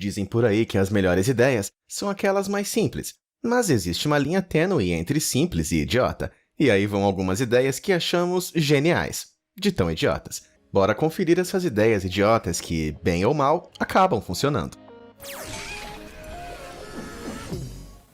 Dizem por aí que as melhores ideias são aquelas mais simples, mas existe uma linha tênue entre simples e idiota, e aí vão algumas ideias que achamos geniais, de tão idiotas. Bora conferir essas ideias idiotas que, bem ou mal, acabam funcionando.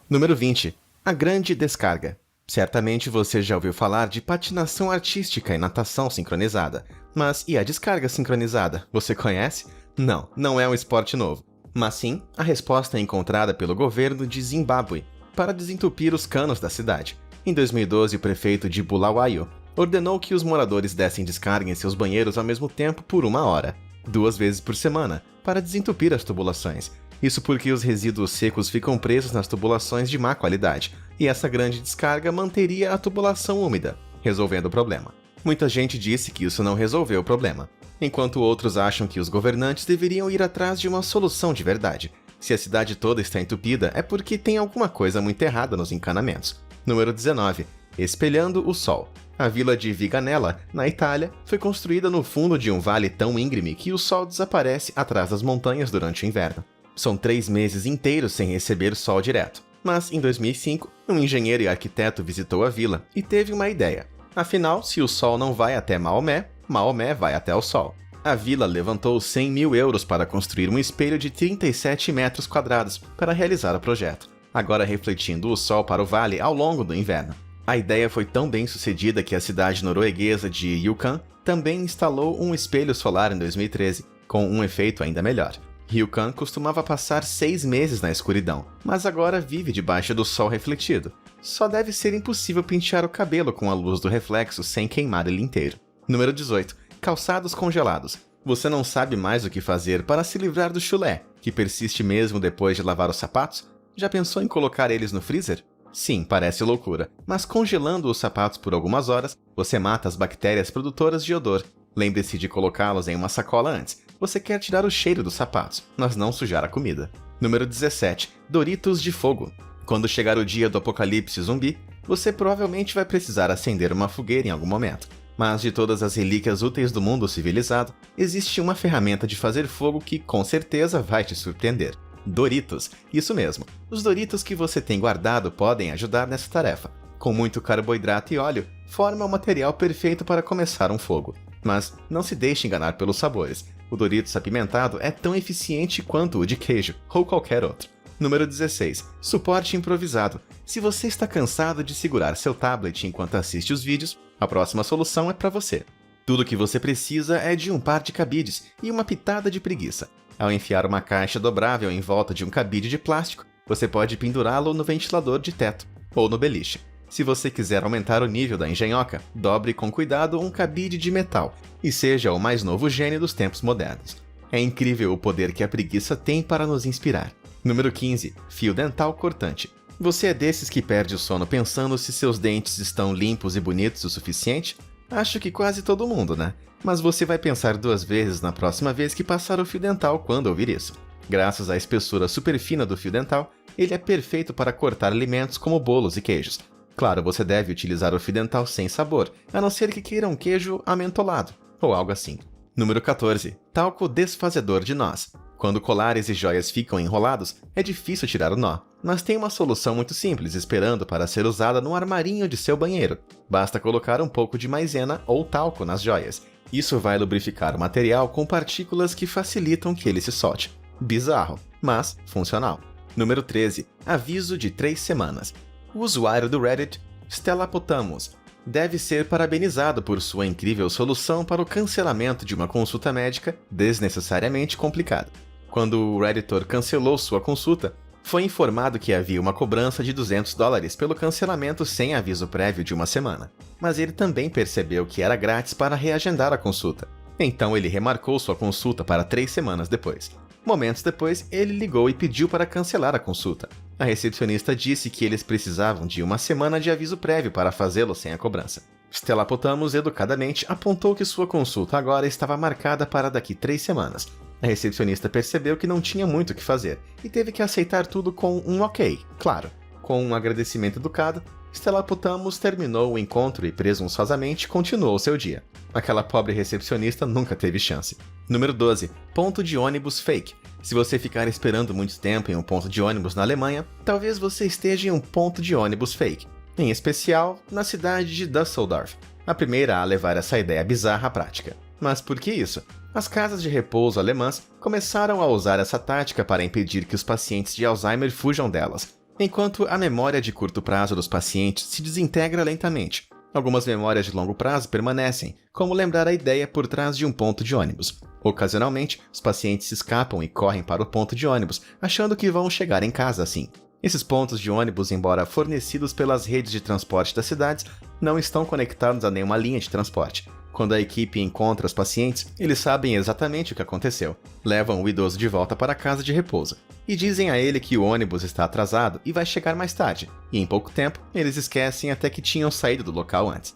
Número 20. A grande descarga. Certamente você já ouviu falar de patinação artística e natação sincronizada. Mas e a descarga sincronizada? Você conhece? Não, não é um esporte novo. Mas sim a resposta encontrada pelo governo de Zimbábue para desentupir os canos da cidade. Em 2012, o prefeito de Bulawayo ordenou que os moradores dessem descarga em seus banheiros ao mesmo tempo por 1 hora, 2 vezes por semana, para desentupir as tubulações. Isso porque os resíduos secos ficam presos nas tubulações de má qualidade, e essa grande descarga manteria a tubulação úmida, resolvendo o problema. Muita gente disse que isso não resolveu o problema, enquanto outros acham que os governantes deveriam ir atrás de uma solução de verdade. Se a cidade toda está entupida, é porque tem alguma coisa muito errada nos encanamentos. Número 19. Espelhando o sol. A vila de Viganella, na Itália, foi construída no fundo de um vale tão íngreme que o sol desaparece atrás das montanhas durante o inverno. São 3 meses inteiros sem receber sol direto. Mas, em 2005, um engenheiro e arquiteto visitou a vila e teve uma ideia. Afinal, se o sol não vai até Maomé, Maomé vai até o sol. A vila levantou 100 mil euros para construir um espelho de 37 metros quadrados para realizar o projeto, agora refletindo o sol para o vale ao longo do inverno. A ideia foi tão bem sucedida que a cidade norueguesa de Rjukan também instalou um espelho solar em 2013, com um efeito ainda melhor. Rjukan costumava passar 6 meses na escuridão, mas agora vive debaixo do sol refletido. Só deve ser impossível pentear o cabelo com a luz do reflexo sem queimar ele inteiro. Número 18. Calçados congelados. Você não sabe mais o que fazer para se livrar do chulé, que persiste mesmo depois de lavar os sapatos? Já pensou em colocar eles no freezer? Sim, parece loucura, mas congelando os sapatos por algumas horas, você mata as bactérias produtoras de odor. Lembre-se de colocá-los em uma sacola antes. Você quer tirar o cheiro dos sapatos, mas não sujar a comida. Número 17. Doritos de fogo. Quando chegar o dia do apocalipse zumbi, você provavelmente vai precisar acender uma fogueira em algum momento. Mas de todas as relíquias úteis do mundo civilizado, existe uma ferramenta de fazer fogo que com certeza vai te surpreender. Doritos. Isso mesmo. Os Doritos que você tem guardado podem ajudar nessa tarefa. Com muito carboidrato e óleo, forma o material perfeito para começar um fogo. Mas não se deixe enganar pelos sabores. O Doritos apimentado é tão eficiente quanto o de queijo, ou qualquer outro. Número 16. Suporte improvisado. Se você está cansado de segurar seu tablet enquanto assiste os vídeos, a próxima solução é para você. Tudo o que você precisa é de um par de cabides e uma pitada de preguiça. Ao enfiar uma caixa dobrável em volta de um cabide de plástico, você pode pendurá-lo no ventilador de teto ou no beliche. Se você quiser aumentar o nível da engenhoca, dobre com cuidado um cabide de metal e seja o mais novo gênio dos tempos modernos. É incrível o poder que a preguiça tem para nos inspirar. Número 15. Fio dental cortante. Você é desses que perde o sono pensando se seus dentes estão limpos e bonitos o suficiente? Acho que quase todo mundo, né? Mas você vai pensar 2 vezes na próxima vez que passar o fio dental quando ouvir isso. Graças à espessura super fina do fio dental, ele é perfeito para cortar alimentos como bolos e queijos. Claro, você deve utilizar o fio dental sem sabor, a não ser que queira um queijo amentolado, ou algo assim. Número 14. Talco desfazedor de nós. Quando colares e joias ficam enrolados, é difícil tirar o nó, mas tem uma solução muito simples esperando para ser usada no armarinho de seu banheiro. Basta colocar um pouco de maisena ou talco nas joias. Isso vai lubrificar o material com partículas que facilitam que ele se solte. Bizarro, mas funcional. Número 13. Aviso de 3 semanas. O usuário do Reddit, Stellapotamus, deve ser parabenizado por sua incrível solução para o cancelamento de uma consulta médica desnecessariamente complicada. Quando o Redditor cancelou sua consulta, foi informado que havia uma cobrança de $200 pelo cancelamento sem aviso prévio de 1 semana. Mas ele também percebeu que era grátis para reagendar a consulta. Então ele remarcou sua consulta para 3 semanas depois. Momentos depois, ele ligou e pediu para cancelar a consulta. A recepcionista disse que eles precisavam de 1 semana de aviso prévio para fazê-lo sem a cobrança. Stellapotamus educadamente apontou que sua consulta agora estava marcada para daqui 3 semanas. A recepcionista percebeu que não tinha muito o que fazer e teve que aceitar tudo com um ok, claro. Com um agradecimento educado, Stellapotamus terminou o encontro e presunçosamente continuou seu dia. Aquela pobre recepcionista nunca teve chance. Número 12. Ponto de ônibus fake. Se você ficar esperando muito tempo em um ponto de ônibus na Alemanha, talvez você esteja em um ponto de ônibus fake, em especial na cidade de Düsseldorf, a primeira a levar essa ideia bizarra à prática. Mas por que isso? As casas de repouso alemãs começaram a usar essa tática para impedir que os pacientes de Alzheimer fujam delas, enquanto a memória de curto prazo dos pacientes se desintegra lentamente. Algumas memórias de longo prazo permanecem, como lembrar a ideia por trás de um ponto de ônibus. Ocasionalmente, os pacientes escapam e correm para o ponto de ônibus, achando que vão chegar em casa assim. Esses pontos de ônibus, embora fornecidos pelas redes de transporte das cidades, não estão conectados a nenhuma linha de transporte. Quando a equipe encontra os pacientes, eles sabem exatamente o que aconteceu. Levam o idoso de volta para a casa de repouso e dizem a ele que o ônibus está atrasado e vai chegar mais tarde, e em pouco tempo eles esquecem até que tinham saído do local antes.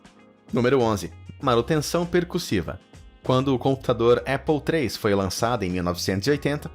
Número 11. Manutenção percussiva. Quando o computador Apple III foi lançado em 1980,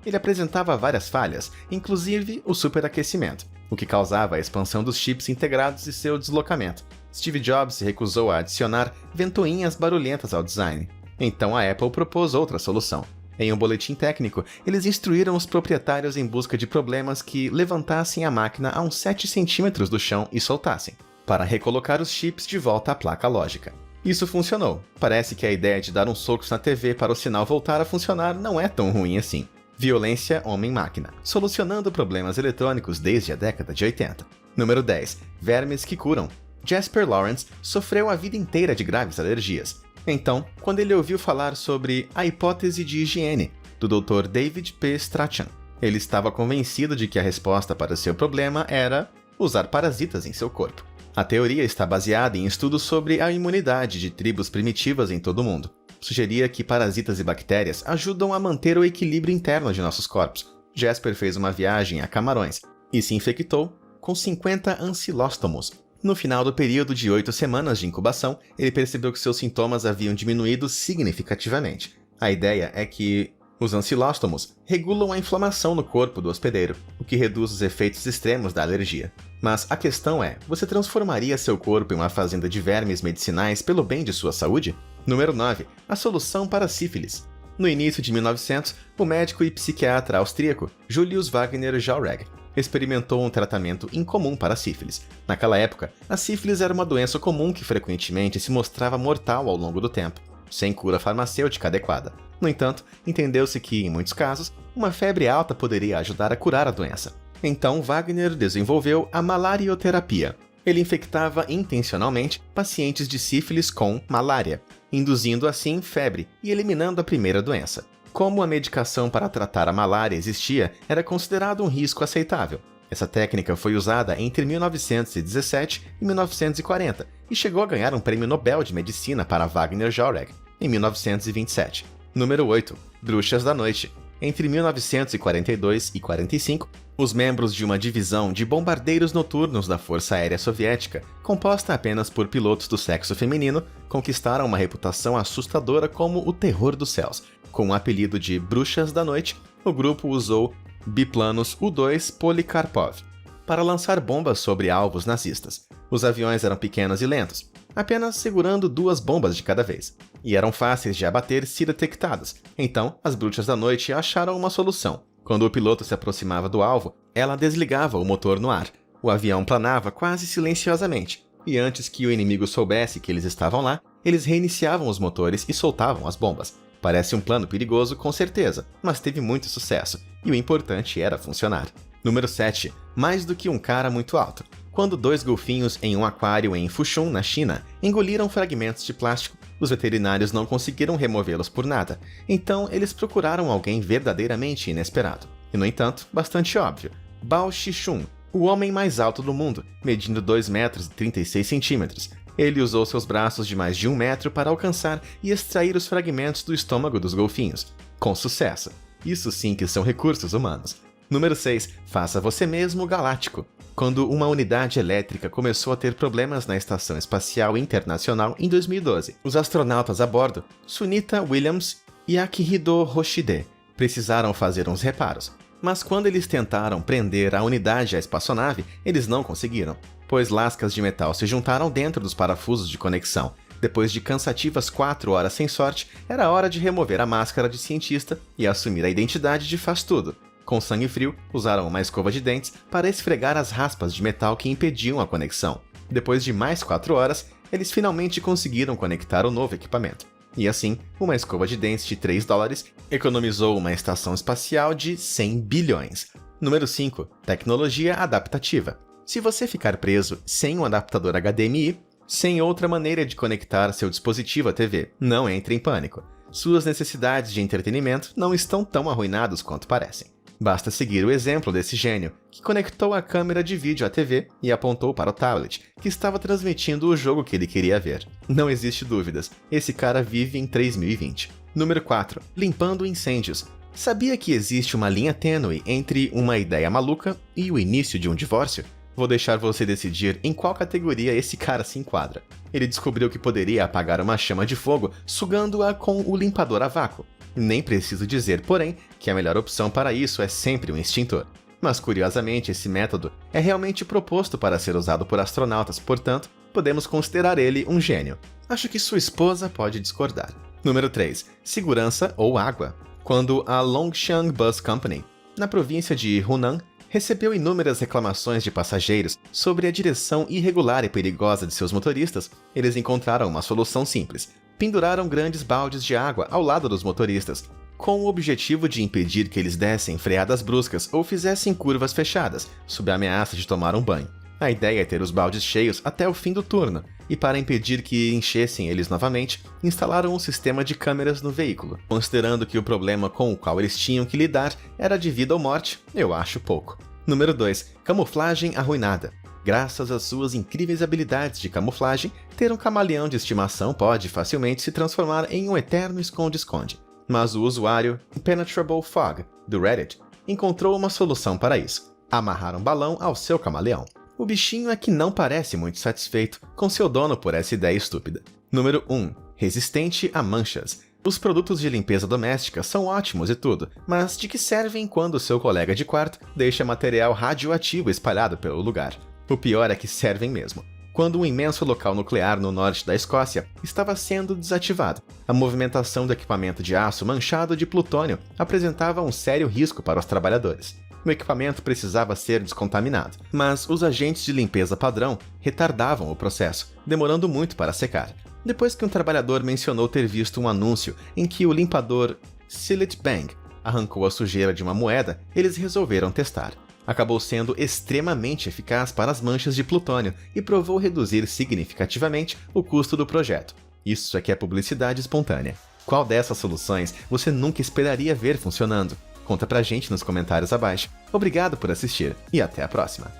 ele apresentava várias falhas, inclusive o superaquecimento, o que causava a expansão dos chips integrados e seu deslocamento. Steve Jobs se recusou a adicionar ventoinhas barulhentas ao design. Então a Apple propôs outra solução. Em um boletim técnico, eles instruíram os proprietários em busca de problemas que levantassem a máquina a uns 7 centímetros do chão e soltassem, para recolocar os chips de volta à placa lógica. Isso funcionou. Parece que a ideia de dar uns socos na TV para o sinal voltar a funcionar não é tão ruim assim. Violência homem-máquina, solucionando problemas eletrônicos desde a década de 80. Número 10. Vermes que curam. Jasper Lawrence sofreu a vida inteira de graves alergias. Então, quando ele ouviu falar sobre a hipótese de higiene do Dr. David P. Strachan, ele estava convencido de que a resposta para seu problema era usar parasitas em seu corpo. A teoria está baseada em estudos sobre a imunidade de tribos primitivas em todo o mundo. Sugeria que parasitas e bactérias ajudam a manter o equilíbrio interno de nossos corpos. Jasper fez uma viagem a Camarões e se infectou com 50 ancilóstomos. No final do período de 8 semanas de incubação, ele percebeu que seus sintomas haviam diminuído significativamente. A ideia é que os ancilóstomos regulam a inflamação no corpo do hospedeiro, o que reduz os efeitos extremos da alergia. Mas a questão é, você transformaria seu corpo em uma fazenda de vermes medicinais pelo bem de sua saúde? Número 9. A solução para a sífilis. No início de 1900, o médico e psiquiatra austríaco Julius Wagner Jaureg experimentou um tratamento incomum para a sífilis. Naquela época, a sífilis era uma doença comum que frequentemente se mostrava mortal ao longo do tempo, sem cura farmacêutica adequada. No entanto, entendeu-se que, em muitos casos, uma febre alta poderia ajudar a curar a doença. Então, Wagner desenvolveu a malarioterapia. Ele infectava intencionalmente pacientes de sífilis com malária, induzindo assim febre e eliminando a primeira doença. Como a medicação para tratar a malária existia, era considerado um risco aceitável. Essa técnica foi usada entre 1917 e 1940 e chegou a ganhar um prêmio Nobel de Medicina para Wagner Jaureg, em 1927. Número 8. Bruxas da Noite. Entre 1942 e 45, os membros de uma divisão de bombardeiros noturnos da Força Aérea Soviética, composta apenas por pilotos do sexo feminino, conquistaram uma reputação assustadora como o terror dos céus. Com o apelido de Bruxas da Noite, o grupo usou biplanos U-2 Polikarpov para lançar bombas sobre alvos nazistas. Os aviões eram pequenos e lentos, apenas segurando 2 bombas de cada vez, e eram fáceis de abater se detectadas. Então, as Bruxas da Noite acharam uma solução. Quando o piloto se aproximava do alvo, ela desligava o motor no ar. O avião planava quase silenciosamente, e antes que o inimigo soubesse que eles estavam lá, eles reiniciavam os motores e soltavam as bombas. Parece um plano perigoso, com certeza, mas teve muito sucesso, e o importante era funcionar. Número 7. Mais do que um cara muito alto. Quando 2 golfinhos em um aquário em Fushun, na China, engoliram fragmentos de plástico, os veterinários não conseguiram removê-los por nada, então eles procuraram alguém verdadeiramente inesperado. E, no entanto, bastante óbvio. Bao Shishun, o homem mais alto do mundo, medindo 2 metros e 36 centímetros. Ele usou seus braços de mais de 1 metro para alcançar e extrair os fragmentos do estômago dos golfinhos. Com sucesso. Isso sim que são recursos humanos. Número 6. Faça você mesmo galáctico. Quando uma unidade elétrica começou a ter problemas na Estação Espacial Internacional em 2012, os astronautas a bordo, Sunita Williams e Akihito Hoshide, precisaram fazer uns reparos. Mas quando eles tentaram prender a unidade à espaçonave, eles não conseguiram, pois lascas de metal se juntaram dentro dos parafusos de conexão. Depois de cansativas 4 horas sem sorte, era hora de remover a máscara de cientista e assumir a identidade de faz-tudo. Com sangue frio, usaram uma escova de dentes para esfregar as raspas de metal que impediam a conexão. Depois de mais 4 horas, eles finalmente conseguiram conectar o novo equipamento. E assim, uma escova de dentes de $3 economizou uma estação espacial de 100 bilhões. Número 5. Tecnologia adaptativa. Se você ficar preso sem um adaptador HDMI, sem outra maneira de conectar seu dispositivo à TV, não entre em pânico. Suas necessidades de entretenimento não estão tão arruinadas quanto parecem. Basta seguir o exemplo desse gênio, que conectou a câmera de vídeo à TV e apontou para o tablet, que estava transmitindo o jogo que ele queria ver. Não existe dúvidas, esse cara vive em 3020. Número 4. Limpando incêndios. Sabia que existe uma linha tênue entre uma ideia maluca e o início de um divórcio? Vou deixar você decidir em qual categoria esse cara se enquadra. Ele descobriu que poderia apagar uma chama de fogo sugando-a com o limpador a vácuo. Nem preciso dizer, porém, que a melhor opção para isso é sempre um extintor. Mas curiosamente, esse método é realmente proposto para ser usado por astronautas, portanto, podemos considerar ele um gênio. Acho que sua esposa pode discordar. Número 3. Segurança ou água. Quando a Longxiang Bus Company, na província de Hunan, recebeu inúmeras reclamações de passageiros sobre a direção irregular e perigosa de seus motoristas, eles encontraram uma solução simples. Penduraram grandes baldes de água ao lado dos motoristas, com o objetivo de impedir que eles dessem freadas bruscas ou fizessem curvas fechadas, sob a ameaça de tomar um banho. A ideia é ter os baldes cheios até o fim do turno, e para impedir que enchessem eles novamente, instalaram um sistema de câmeras no veículo. Considerando que o problema com o qual eles tinham que lidar era de vida ou morte, eu acho pouco. Número 2. Camuflagem arruinada. Graças às suas incríveis habilidades de camuflagem, ter um camaleão de estimação pode facilmente se transformar em um eterno esconde-esconde. Mas o usuário Impenetrable Fog, do Reddit, encontrou uma solução para isso: amarrar um balão ao seu camaleão. O bichinho é que não parece muito satisfeito com seu dono por essa ideia estúpida. Número 1. Resistente a manchas. Os produtos de limpeza doméstica são ótimos e tudo, mas de que servem quando seu colega de quarto deixa material radioativo espalhado pelo lugar? O pior é que servem mesmo. Quando um imenso local nuclear no norte da Escócia estava sendo desativado, a movimentação do equipamento de aço manchado de plutônio apresentava um sério risco para os trabalhadores. O equipamento precisava ser descontaminado, mas os agentes de limpeza padrão retardavam o processo, demorando muito para secar. Depois que um trabalhador mencionou ter visto um anúncio em que o limpador Sillet Bang arrancou a sujeira de uma moeda, eles resolveram testar. Acabou sendo extremamente eficaz para as manchas de plutônio e provou reduzir significativamente o custo do projeto. Isso é que é publicidade espontânea. Qual dessas soluções você nunca esperaria ver funcionando? Conta pra gente nos comentários abaixo. Obrigado por assistir e até a próxima!